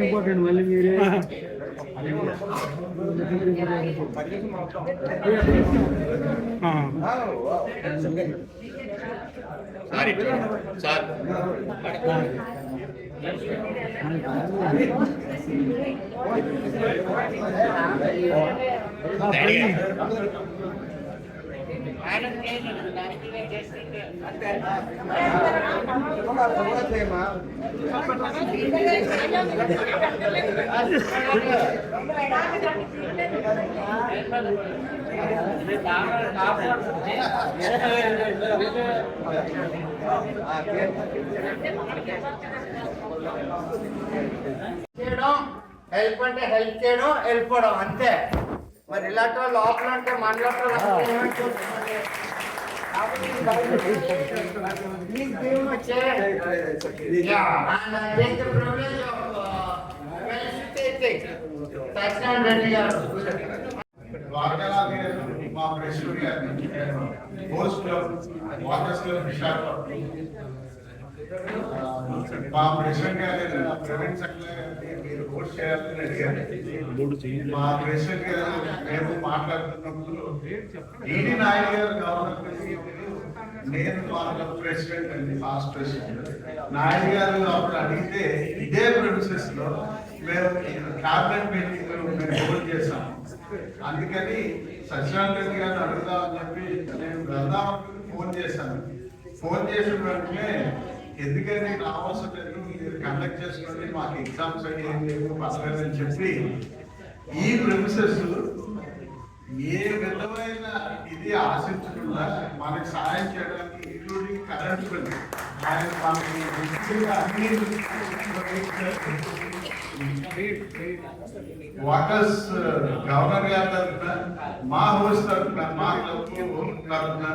Important మళ్ళీ మీరే sir help అంటే హెల్ప్ చేయడం వెళ్ళిపోవడం అంతే. మరి ఇలాంటి వాళ్ళు లోపల అంటే మనలో మా ప్రెసిడెంట్ గారిని host club waters club Visakhapatnam మా ప్రెసిడెంట్ గారు ప్రవీణ్ సక్లా గారిని మీరు హోస్ట్ చేయాలని అడిగారు. మా ప్రెసిడెంట్ గారు మేము మాట్లాడుతున్నప్పుడు ఈడీ నాయుడు గారు గవర్నర్, నేను వాళ్ళ ప్రెసిడెంట్ అండి, ఫాస్ట్ ప్రెసిడెంట్. నాయుడు గారు అప్పుడు అడిగితే ఇదే ప్రిన్సెస్ లో మేము క్యాబినెట్ మీటింగ్ మేము హోల్డ్ చేశాము. అందుకని సత్యనారాయణ రెడ్డి గారిని అడుగుదామని చెప్పి నేను వెళ్దామని ఫోన్ చేశాను. ఫోన్ చేసిన వెంటనే ఎందుకని రావాల్సిన లేదు, మీరు కండక్ట్ చేసుకోండి, మాకు ఎగ్జామ్స్ అని ఏం లేవు పర్లేదని చెప్పి ఈ ప్రిన్సెస్ ఏ విధమైన ఇది ఆశించకుండా మనకి సాయం చేయడానికి ఇంక్లూడింగ్ కరెంట్ బిల్ ఆయన మనకి వాటర్స్ గవర్నర్ గారి తరఫున, మా హోస్ట్ తరఫున, మా క్లబ్ తరఫున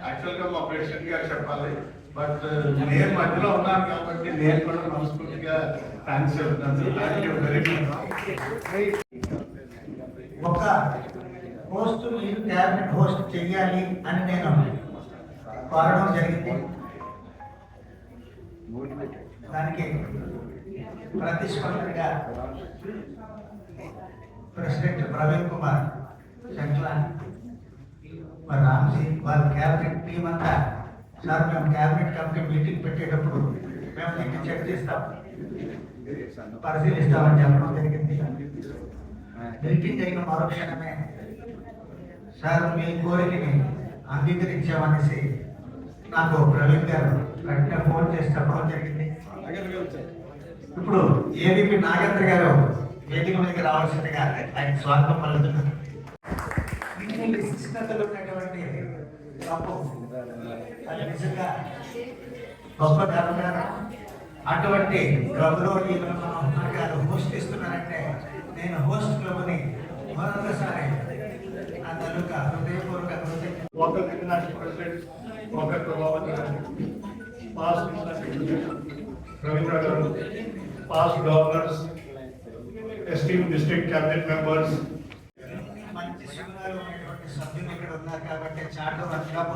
యాక్చువల్గా మా ప్రెసిడెంట్ గారు చెప్పాలి, బట్ నేను మధ్యలో ఉన్నాను కాబట్టి నేను కూడా మనస్ఫూర్తిగా థ్యాంక్స్ చెప్తున్నాను. ఒక హోస్ట్ మీరు క్యాబినెట్ హోస్ట్ చెయ్యాలి అని నేను కోరడం జరిగింది. దానికి ప్రతిస్పందనగా ప్రెసిడెంట్ ప్రవీణ్ కుమార్ శంక్లా, మరి రామ్జీ వాళ్ళ క్యాబినెట్ టీం అంతా, సార్ మేము క్యాబినెట్ కమిటీ మీటింగ్ పెట్టేటప్పుడు మేము నీకు చెక్ చేస్తాం, పరిశీలిస్తామని చెప్పడం జరిగింది. మీటింగ్ అయిన మరుక్షణమే సార్ మీ కోరికని అంగీకరించామనేసి నాకు ప్రవీణ్ గారు వెంటనే ఫోన్ చేసి చెప్పడం జరిగింది. ఇప్పుడు ఏబీపీ నాగేంద్ర గారు వేదిక మీదకి రావాల్సిందిగా ఆయన స్వాగతం పలుకుతున్నారు. శిక్షణలో ఉన్నటువంటి అది నిజంగా గొప్ప ధర్మగారు. అటువంటి క్లబ్లో గారు హోస్ట్ ఇస్తున్నారంటే నేను హోస్ట్ క్లబ్ని మరొకసారి నా తాలూకా హృదయపూర్వక local international president, Dr. Prabhavan Garu, past Ravindra Garu, past governors, esteemed district cabinet members. మంచి సంఘాలు ఉన్నటువంటి సభ్యులు ఇక్కడ ఉన్నారు కాబట్టి charter club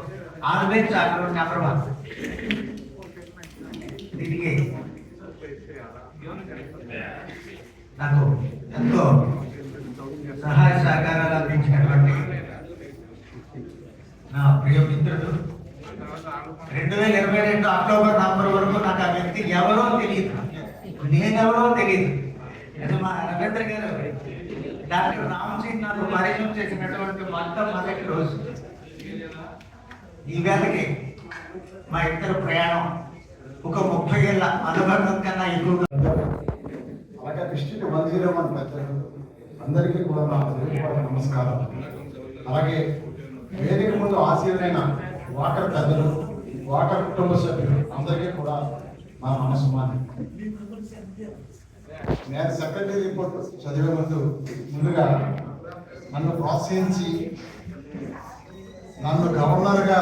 always charter number 1. దీనికి నాకు ఎంతో సహాయ సహకారాలు అందించినటువంటి నా ప్రియ మిత్రుడు, 2022 అక్టోబర్ నవంబర్ వరకు నాకు ఆ వ్యక్తి ఎవరో తెలియదు, నేనెవరో తెలియదు. మా రవీంద్ర గారు డాక్టర్ రామ్జీ నాకు పరిచయం చేసినటువంటి మొట్టమొదటి రోజు. ఈ వేళకి మా ఇద్దరు ప్రయాణం ఒక 30 ఏళ్ళ అనుబంధం కన్నా ఎక్కువగా. అలాగే డిస్ట్రిక్ట్ 101 పెద్దలు అందరికీ కూడా నా హృదయపూర్వక నమస్కారం. అలాగే వేదిక ముందు ఆశీర్వైన వాటర్ పెద్దలు, వాటర్ కుటుంబ సభ్యులు అందరికీ కూడా నా మనస్సుమాని. నేను సెక్రటరీ రిపోర్ట్ చదివే ముందుగా నన్ను ప్రోత్సహించి నన్ను గవర్నర్గా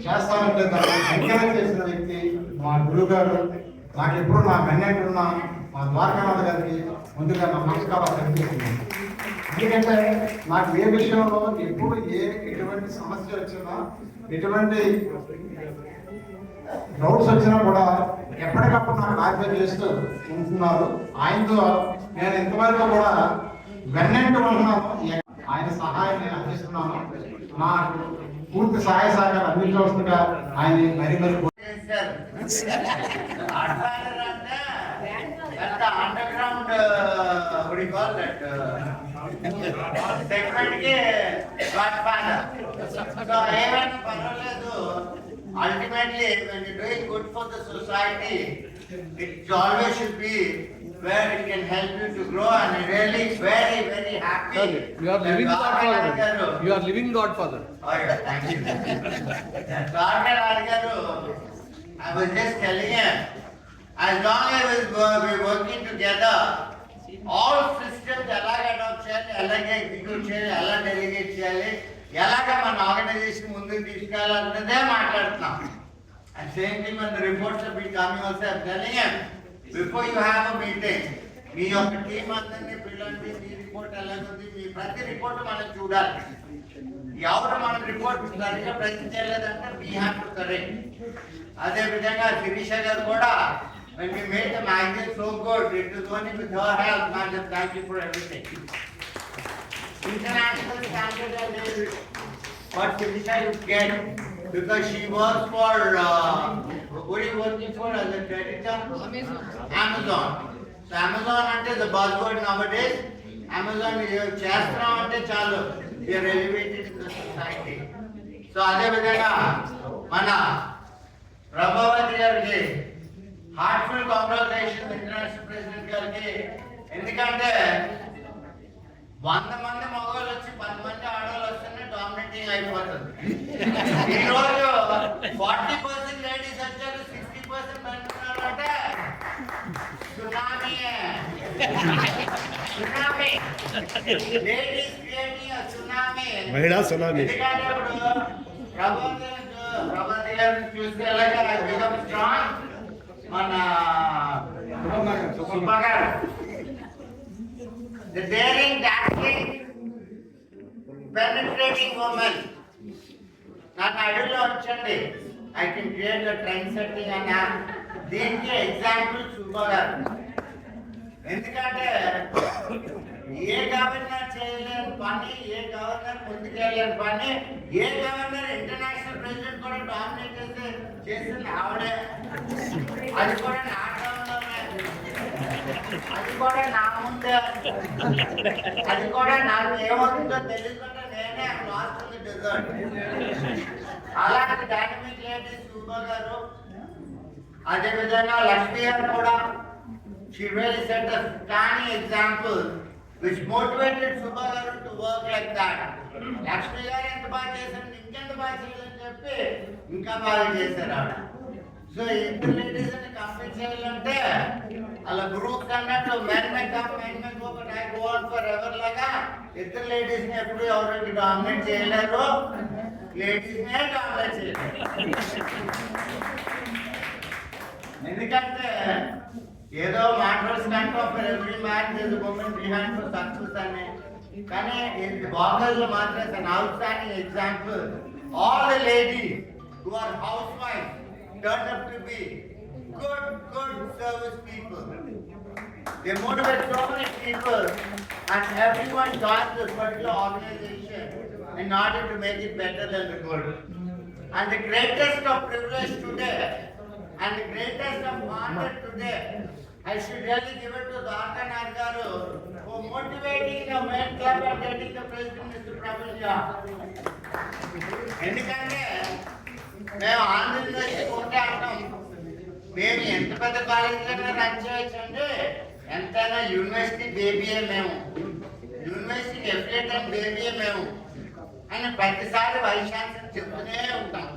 చేస్తానంటే దాన్ని ఎంకరేజ్ చేసిన వ్యక్తి మా గురువు గారు. నాకు ఎప్పుడు నా కన్యాకి ఉన్న మా ద్వారకానాథ్ గారికి ముందుగా నా నమస్కారాలు తెలియజేస్తున్నాను. ఎందుకంటే నాకు ఏ విషయంలో ఎప్పుడు ఎటువంటి సమస్య వచ్చినా, ఎటువంటి డౌట్స్ వచ్చినా కూడా ఎప్పటికప్పుడు నాకు క్లారిఫై చేస్తూ ఉంటున్నారు. ఆయనతో నేను ఇంతవరకు కూడా వెన్నెంటూ ఉంటున్నాను. ఆయన సహాయం నేను అందిస్తున్నాను. నాకు పూర్తి సహాయ సహకారం అందించవలసిందిగా ఆయన మరి అండర్గ్రౌండ్ ఏమైనా పర్వాలేదు. Ultimately, when you're doing good for the society, it always should be where it can help you to grow, and I'm really very, very happy. You are living Godfather. You are living Godfather. Oh yeah, thank you. I was just telling him, as long as we're working together, all systems ellaga adopt cheyali, ellaga execute cheyali, ella delegate cheyali, ellaga mana organization munduku తీసుకెళ్ళాలన్నదే మాట్లాడుతున్నాం. And same thing when the reports have been coming also, I'm telling him, before you have a meeting, మీ యొక్క team అందరినీ పిల్లల్ని మీ report ఎలాగుంది, మీ ప్రతి report మనం చూడాలి. ఎవరు మన రిపోర్ట్ సరిగ్గా ప్రజెంట్ చేయలేదంటే వీ హ్యావ్ టు కరెక్ట్. అదే విధంగా శిరీష గారు కూడా when we made the magazine so good, it was only with her help. Madam, thank you for everything. International standard what Sirisha you get, because she works for who are you working for as a creditor? Amazon. So Amazon ante the buzzword nowadays. Amazon chestram ante chalu, we are elevated in the society. So ade vidhanga mana Prabhavati gariki heartful congratulations international president gariki. ఎందుకంటే 100 మంది మగవాళ్ళు వచ్చి 10 మంది ఆడవాళ్ళు వస్తేనే dominating అయిపోతుంది. ఈ రోజు 40% లేడీస్ వచ్చారు, 60% మెన్ ఉన్నారు అంటే సునామీ. Ladies creating tsunami. మహిళా సునామీ. ఎందుకంటే ఇప్పుడు ప్రభాతి గారిని చూసేలాగా బికమ్ స్ట్రాంగ్. మన సుబ్బ గారు the daring, daring, penetrating woman. నాకు ఐడియాలో వచ్చండి, I can create a trend setting and దీనికి ఎగ్జాంపుల్ సుబ్బ గారు. ఎందుకంటే ఏ గవర్నర్ చేయలేని పని, ఏ గవర్నర్ ముందుకెళ్ళలేని పని, ఏ గవర్నర్ ఇంటర్నేషనల్ ప్రెసిడెంట్ కూడా డామినేట్ చేసింది ఆవిడే. అది కూడా నా టౌన్లోనే, అది కూడా నా ముందే, అది కూడా నాకు ఏమవుతుందో తెలియకుండా నేనే లాస్ట్ ఉంది డెజర్ట్. అలాంటి డైనమిక్ లేడీ సుబ్బ గారు. అదేవిధంగా లక్ష్మి గారు కూడా she really set a stunning example which motivated Subha garu to work like that. Lakshmi garu ఎంత బాగా చేశారు, ఇంకెంత బాగా చేయాలని చెప్పి ఇంకా బాగా చేశారు ఆవిడ. సో ఇద్దరు లేడీస్ ని కంప్లీట్ చేయాలంటే అలా గ్రూప్ అన్నట్టు men may come men may go but I go on for ever లాగా ఇద్దరు లేడీస్ ని ఎప్పుడు ఎవరికి డామినేట్ చేయలేరు, లేడీస్ నే డామినేట్ చేయలేరు. ఎందుకంటే ఏదో మాటలు stand for every man there is a woman behind for success అని. కానీ ఈ బాగల్ లో మాత్రం an outstanding example. All the ladies who are housewives turned up to be good service people. They motivate so many people and everyone joins this particular organization in order to make it better than the good. And the greatest of privilege today and the greatest of honor today, I should really give it to Dr. Nagaru for motivating the men club and getting the president, Mr. Pravija. ఎందుకంటే మేము ఆంధ్రప్రదేశ్ ఉంటే అంటాం, మేము ఎంత పెద్ద కాలేజీలో run చేయొచ్చండి, ఎంతైనా యూనివర్సిటీ బేబీయే మేము, యూనివర్సిటీకి ఎఫిలియేట్ బేబీయే మేము అని ప్రతిసారి వైస్ ఛాన్సలర్ చెప్తూనే ఉంటాం.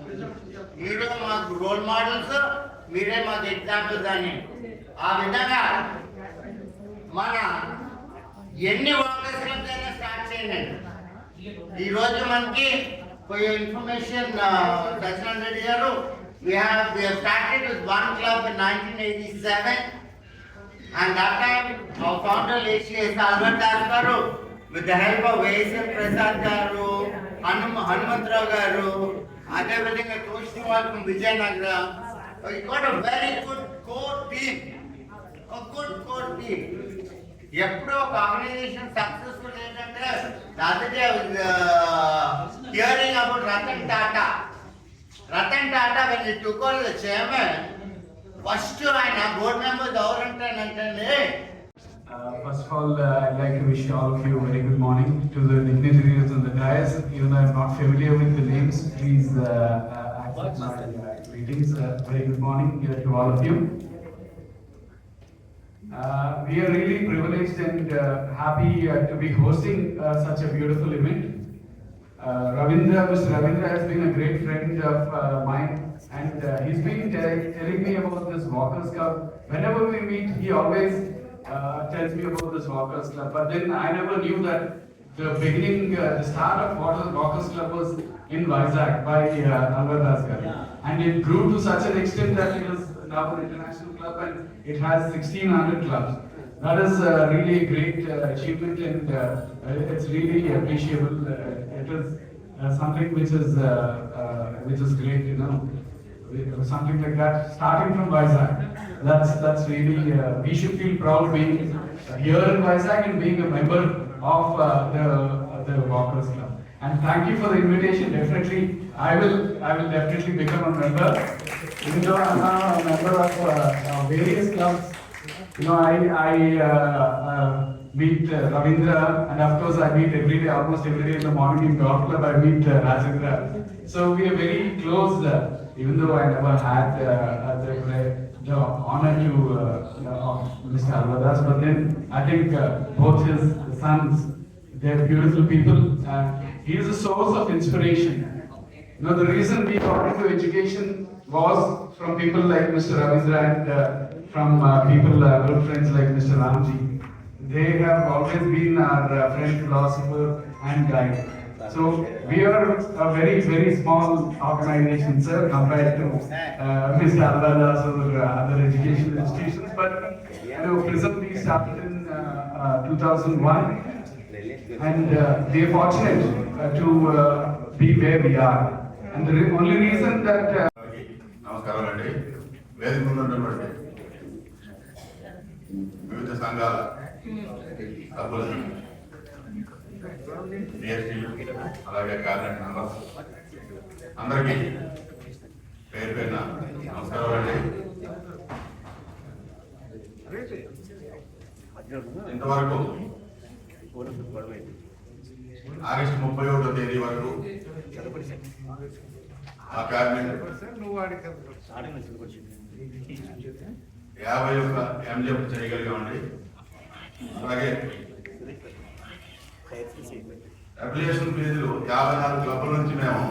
మీరు మాకు రోల్ మోడల్స్, మీరే మాకు ఎగ్జాంపుల్స్ అని. ఆ విధంగా మన ఎన్ని వర్కర్స్ క్లబ్స్ అయినా స్టార్ట్ చేయండి. ఈరోజు మనకి For your information, Sajjan Reddy garu, we have started with one club in 1987, and that time our founder L.C.S. Albert Das garu, with the help of A.S.M. Prasad garu, Hanumantrao garu, and everything, a coach from Vijayanagara, we got a very good core team. A good core team. ఎప్పుడు ఒక organisation successful ఏంటంటే అదే hearing about Ratan Tata when he took over the chairman, first ఆయన board members ఎవరంటానంటే First of all, I'd like to wish all of you a very good morning. To the dignitaries on the dais, even though I'm not familiar with the names, please accept my greetings. Very good morning to all of you. We are really privileged and happy to be hosting such a beautiful event. Mr. Ravindra has been a great friend of mine, and he's been telling me about this Walkers Club. Whenever we meet, he always tells me about this Walkers Club. But then I never knew that the beginning, the start of Walkers Club was in Vizag by Albert Das garu. And it grew to such an extent that it is now an international club and it has 1,600 clubs. That is really a great achievement, and it's really appreciable. It is something which is great, you know, something like that. Starting from Vizag, that's really we should feel proud being here in Vizag and being a member of the Walkers Club. And thank you for the invitation. Definitely, I will definitely become a member. Even though I'm now a member of various clubs, you know, I meet Ravindra, and of course I meet every day, almost every day in the morning in golf club. I meet Rajendra. So we are very close. Even though I never had the honor to Mr. Albert Das, but then I think both his sons, they're beautiful people. He is a source of inspiration. You know, the reason we got into education was from people like Mr. Ravindra and from people, good friends like Mr. Ramji. They have always been our friend, philosopher and guide. So we are a very, very small organization, sir, compared to Mr. Albert Das or other educational institutions. But you know, Prism we started in 2001, and we are fortunate to be where we are. And the only reason that నమస్కారం అండి. వేదిక ఉన్నటువంటి వివిధ సంఘాల సభ్యులు, అలాగే cabinet members అందరికీ పేరు పేరున నమస్కారం అండి. ఇంతవరకు ఆగస్టు 31వ తేదీ వరకు ఆ క్యాబినెట్ 51 MJF చేయగలిగామండి. అలాగే అప్లికేషన్ ఫీజులు 54 క్లబ్ల నుంచి మేము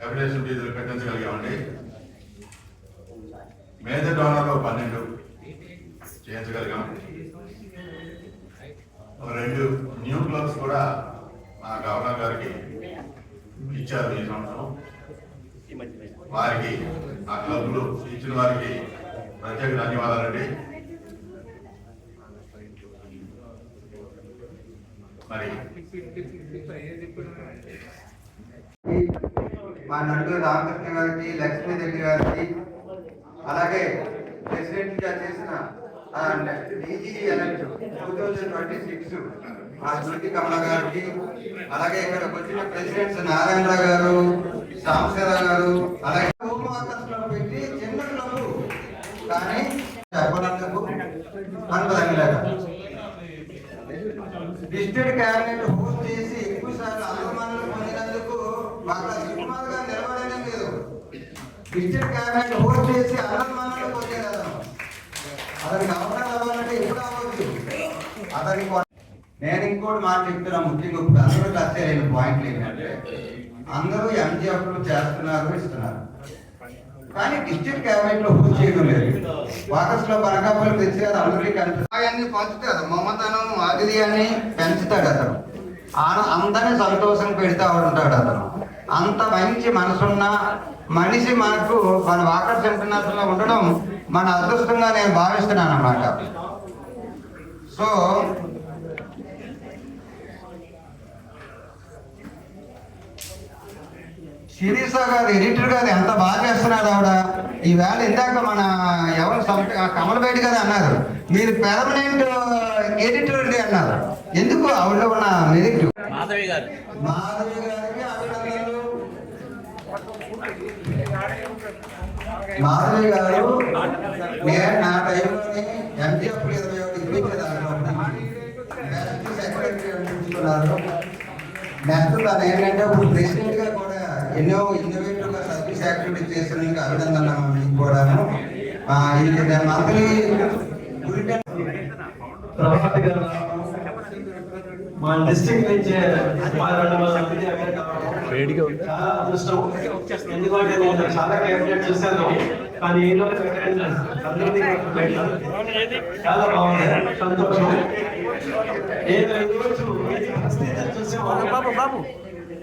అప్లికేషన్ ఫీజులు కట్టించగలిగామండి. మేజర్ డోనర్లో 12 చేయించగలిగాం. 2 న్యూ క్లబ్స్ కూడా మా గవర్నర్ గారికి ఇచ్చారు ఈ సంవత్సరం. వారికి, ఆ క్లబ్లు ఇచ్చిన వారికి ప్రత్యేక ధన్యవాదాలండి. మరి మా నండు రామకృష్ణ గారికి, లక్ష్మీదేవి గారికి, అలాగే ప్రెసిడెంట్ గా చేసిన డీజీ ఎలక్ట్ 2026 మా స్మృతి కమల గారికి, అలాగే ఇక్కడికి వచ్చిన ప్రెసిడెంట్స్ నారాయణ గారు, సాంబశివరావు గారు, అలాగే పెట్టి చిన్న క్లబ్ కానీ చెప్పనందుకు అనుభవంలాగా డిస్ట్రిక్ట్ క్యాబినెట్ హోస్ట్ చేసి ఎక్కువ సార్లు అనుమానాలు పొందినందుకు మాకు సినిమాలుగా నిలబడడం లేదు. డిస్ట్రిక్ట్ క్యాబినెట్ హోస్ట్ చేసి అనుమానాలు పొందేదాం. అతనికి అవసరం అవ్వాలంటే ఎప్పుడు అవ్వచ్చు. అతనికి నేను ఇంకోటి మాట చెప్తున్నా, ముఖ్యంగా అందరూ టచ్ అయిన పాయింట్లు ఏంటంటే అందరూ ఎంజీఎఫ్లు చేస్తున్నారు, ఇస్తున్నారు, కానీ డిస్ట్రిక్ట్ క్యాబినెట్ లో హోస్ట్ చేయడం లేదు. వాకర్స్ లో పనకాపల్లి తెచ్చారు, అందరికీ కనిపిస్తాయన్ని పంచుతారు, మమతనం అది అని పెంచుతాడు అతను. అందరినీ సంతోషం పెడతా ఉంటాడు అతను. అంత మంచి మనసున్న మనిషి మనకు మన వాకర్స్ ఇంటర్నేషనల్లో ఉండడం మన అదృష్టంగా నేను భావిస్తున్నాను అన్నమాట. సో శిరీష గారు ఎడిటర్ గారు ఎంత బాగా చేస్తున్నారు ఆవిడ. ఈవేళ ఇందాక మన ఎవరు కమలబేటి గారు అన్నారు, మీరు పెర్మనెంట్ ఎడిటర్ అండి అన్నారు. ఎందుకు ఆవిడలో ఉన్న మెరిట్. మాధవి గారికి అభినందనలు. మాధవి గారు నేను నా టైంలోని ఎంజిఎఫ్ 21 ఇప్పించేదాన్ని బెస్ట్ సెక్రటరీ అనిపించుకున్నారు. నెక్స్ట్ తను ఏంటంటే ఇప్పుడు ప్రెసిడెంట్ గా కూడా ఎన్నో ఇన్నోవేటివ్ గా సర్వీస్ యాక్టివిటీస్ చేస్తున్నందుకు అభినందన మీకు కూడాను. మంత్లీ ప్రభాత్ గారు మా డిస్ట్రిక్ట్ నుంచి చాలా అదృష్టం. ఎందుకంటే నేను చాలా క్యాబినెట్ చూశాను, కానీ ఏదో చాలా బాగుంది, సంతోషం. నేను ఈరోజు చూసేవాడు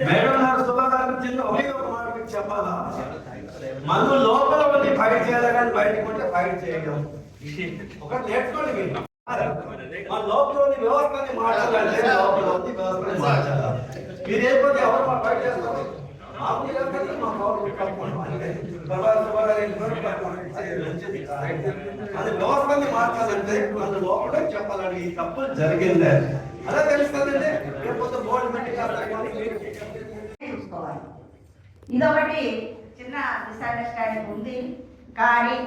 మేడం గారు శుభాకాంక్షలు జిల్లా ఒకే ఒక మాట మీకు చెప్పాలా, మందు లోపల ఉండి ఫైట్ చేయాలి కానీ బయటకు ఉంటే ఫైట్ చేయడం. ఒకటి నేర్చుకోండి మీరు. మన లోపల వ్యవస్థని మార్చాలంటే లోపల ఉంది వ్యవస్థని మార్చాలి. మీరు ఏకపోతే ఎవరు మా ఫైట్ చేస్తారు? అది వ్యవస్థని మార్చాలంటే మన లోపల చెప్పాలని తప్పులు జరిగిందే అలా తెలుస్తుందండి. లేకపోతే బోర్డు పెట్టి చూసుకోవాలి. ఇదొకటి చిన్న మిస్అండర్స్టాండింగ్ ఉంది, కానీ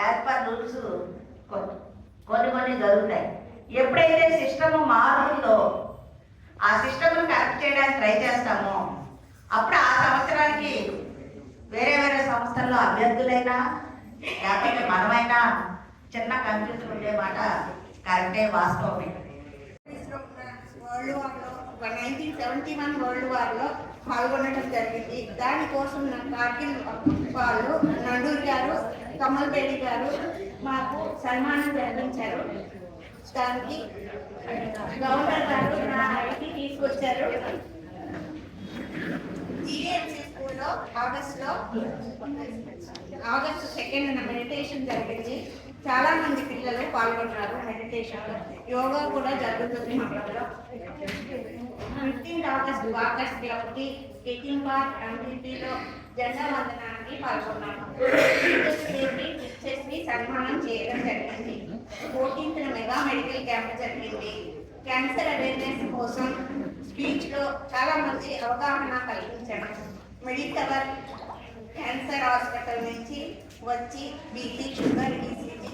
యాజ్ పర్ రూల్స్ కొన్ని జరుగుతాయి. ఎప్పుడైతే సిస్టమ్ మారుతుందో ఆ సిస్టమ్ను కరెక్ట్ చేయడానికి ట్రై చేస్తామో అప్పుడు ఆ సంవత్సరానికి వేరే సంస్థల్లో అభ్యర్థులైనా లేకపోతే మనమైనా చిన్న కన్ఫ్యూజన్ ఉండే మాట కరెక్టే, వాస్తవమే. వరల్డ్ వార్లో 1971 వరల్డ్ వార్లో పాల్గొనడం జరిగింది. దానికోసం కార్గిల్ వాళ్ళు నండూరి గారు, కమల్బేడి గారు మాకు సన్మానం జరిపించారు. దానికి గవర్నర్ గారు నా ఐటీ తీసుకొచ్చారు. జీఎంసీ స్కూల్లో ఆగస్టు 2న మెడిటేషన్ జరిగింది. చాలా మంది పిల్లలు పాల్గొన్నారు మెడిటేషన్. యోగా కూడా జరుగుతుంది మా పిల్లలు. 15 ఆగస్టు వాకర్స్ క్లబ్కి స్కేటింగ్ పార్క్ ఎంపీలో జెండా వందనానికి పాల్గొన్నాము. టీచర్స్ని సన్మానం చేయడం జరిగింది. 14న మెగా మెడికల్ క్యాంప్ జరిగింది. క్యాన్సర్ అవేర్నెస్ కోసం స్పీచ్లో చాలా మంది అవగాహన కల్పించడం. మెడికవర్ క్యాన్సర్ హాస్పిటల్ నుంచి వచ్చి బీపీ, షుగర్, ఈసీజీ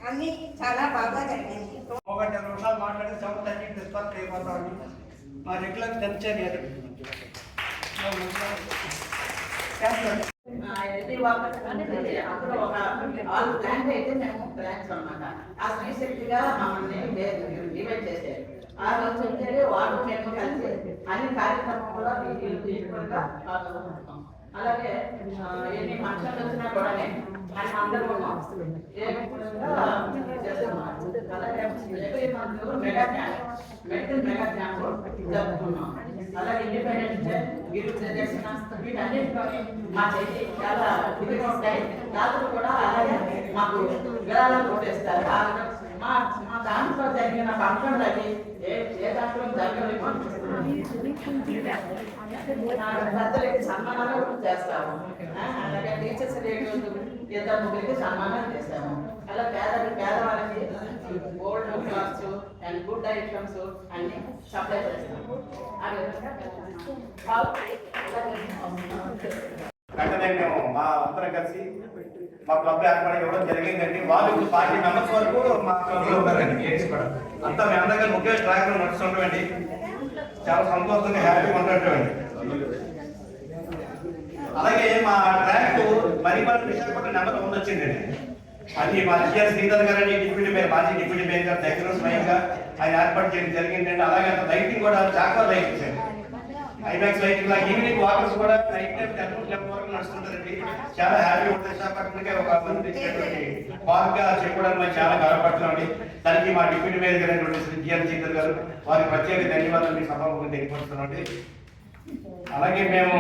అన్నీ చాలా బాగా జరిగింది. 1 నిమిషాలు మాట్లాడి 7:30 డిస్పర్స్ అయిపోతామండి. మా రెగ్యులర్ దినచర్య అది. అప్పుడు ఒక ఆల్ ప్లాన్ అయితే మేము ప్లాన్స్ అనమాట. ఆ స్పెసిఫిక్గా మమ్మల్ని డివైడ్ చేశారు. ఆ రోజు వచ్చేది వాళ్ళు మేము కలిసి అన్ని కార్యక్రమంలో తీసుకుంటా పాల్గొంటాం. అలాగే ఎన్ని ఫంక్షన్లు వచ్చినా కూడా మనం అందరూ అలాగే మెగా క్యాంప్ జరుపుకున్నాం. అలాగే ఇండిపెండెన్స్ డే, గిరి ప్రదర్శన, వీటన్నిటితో మా చేతి చాలా ఇదిగా ఉంటాయి. దాతలు కూడా అలాగే మాకు విరాళాలు కొట్టేస్తారు. మా దాంట్లో జరిగిన ఫంక్షన్లు అది ఏ దాంట్లో జరగలేమో పెద్దలకి సన్మానాలు చేస్తాము. అలాగే టీచర్స్ డే రోజు 2 సన్మానాలు చేస్తాము. అలా పేదవాళ్ళకి gold clothes and good items అన్ని సప్లై చేస్తాము. వెంటనే మేము మా అందరం కలిసి మా క్లబ్ ఏర్పాటు ఇవ్వడం జరిగిందండి. వాళ్ళు ఇప్పుడు 40 మెంబర్స్ వరకు మా క్లబ్లో ఉన్నారండి. అంతా మేము అందరికీ ఒకే ట్రాక్లో నడుస్తుంటామండి. చాలా సంతోషంగా హ్యాపీగా ఉంటుంటామండి. అలాగే మా ట్రాక్ మరిపాటి విశాఖపట్నం నెంబర్ 1 వచ్చిందండి. అది మా జిఆర్ శ్రీధర్ గారు డిప్యూటీ మేయర్, మాజీ డిప్యూటీ మేయర్ గారు దగ్గర స్వయంగా ఆయన ఏర్పాటు చేయడం జరిగిందండి. అలాగే లైటింగ్ కూడా చాకో లైటింగ్స్ అండి, ఐమాక్స్ లైటింగ్. ఈవినింగ్ వాకర్స్ కూడా నైట్ టైం 10 వరకు నడుస్తుంటారండి. చాలా హ్యాపీ ఉంటుంది. విశాఖపట్నంకే ఒక మంది పార్క్గా చెప్పుకోవడానికి మేము చాలా గర్వపడుతున్నామండి. దానికి మా డిప్యూటీ మేనేజర్ అయినటువంటి శ్రీ జిఎన్ చంద్ర గారు వారికి ప్రత్యేక ధన్యవాదాలు మీ సభాముఖంగా తెలియపరుస్తున్నామండి. అలాగే మేము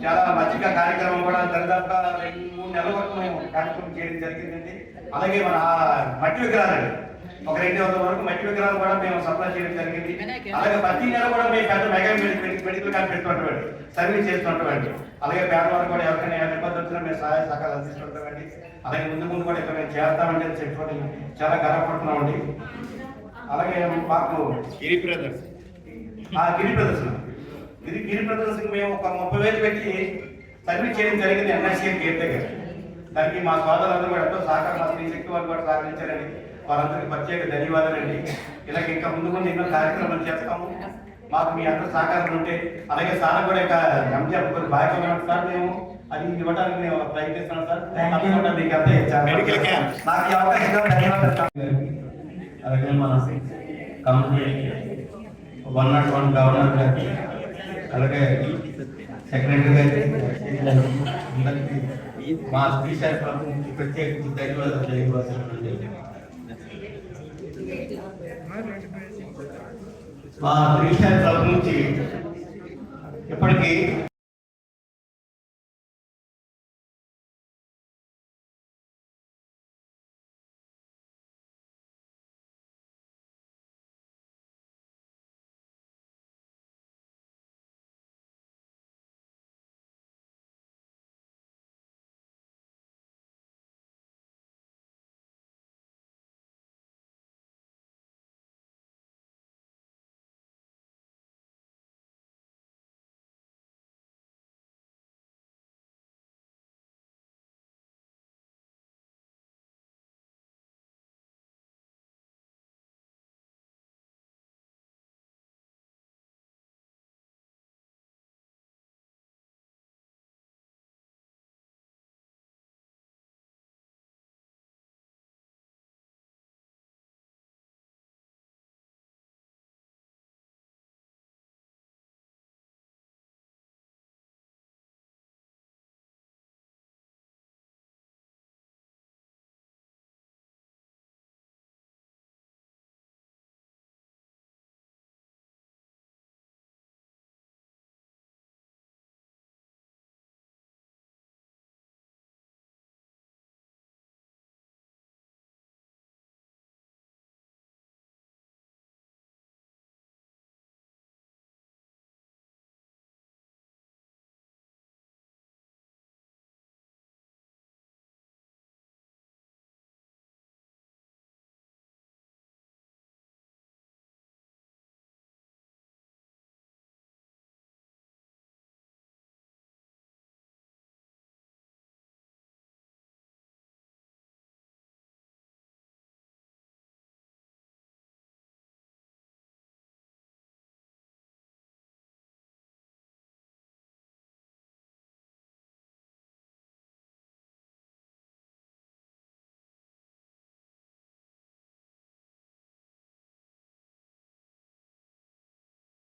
చాలా మంచిగా కార్యక్రమం కూడా దరిదాపుగా 2-3 నెలల వరకు మేము కార్యక్రమం చేయడం జరిగిందండి. అలాగే మన మట్టి విగ్రహాలు ఒక 200 వరకు మట్టి విగ్రహాలు కూడా మేము సప్లై చేయడం జరిగింది. అలాగే ప్రతి నెల కూడా మేము పెద్ద మెగా మెడికల్ క్యాంప్ పెడుతుంటామండి, సర్వీస్ చేస్తుంటామండి. అలాగే పేదవాళ్ళు కూడా ఎవరికైనా ఏమైనా ఇబ్బంది వచ్చినా మేము సహాయ సహకారాలు అందిస్తుంటామండి. అలాగే ముందు కూడా ఇక్కడ మేము చేస్తామంటే చెప్పుకోవడం చాలా గర్వపడుతున్నామండి. అలాగే మాకు గిరి ప్రదర్శన మేము ఒక 30,000 పెట్టి సర్వీస్ చేయడం జరిగింది ఎన్ఐసిఎల్ గేట్ దగ్గర. దానికి మా సోదరులందరూ కూడా ఎంతో సహకారం, మా స్త్రీ శక్తి వాళ్ళు కూడా సహకరించారండి. వారందరికీ ప్రత్యేక ధన్యవాదాలండి. ఇలాగ ఇంకా ముందు ఎన్నో కార్యక్రమాలు చేస్తాము. మాకు మీ అందరూ సహకారం ఉంటే, అలాగే సార్ కూడా ఇక ఎంజాయ్ కొన్ని బాధ్యత సార్ మేము అది ఇవ్వడానికి మేము ప్రయత్నిస్తున్నాం సార్. తప్పకుండా మీకు అంతా మెడికల్ క్యాంప్ నాకు ఈ అవకాశం ధన్యవాదాలు. అలాగే మన కంపెనీ 101 గవర్నర్ గారికి, అలాగే సెక్రటరీ గారికి, మా స్పీచర్ ప్రత్యేక ధన్యవాదాలు తెలియవలసింది. మా శ్రీశాఖ నుంచి ఇప్పటికీ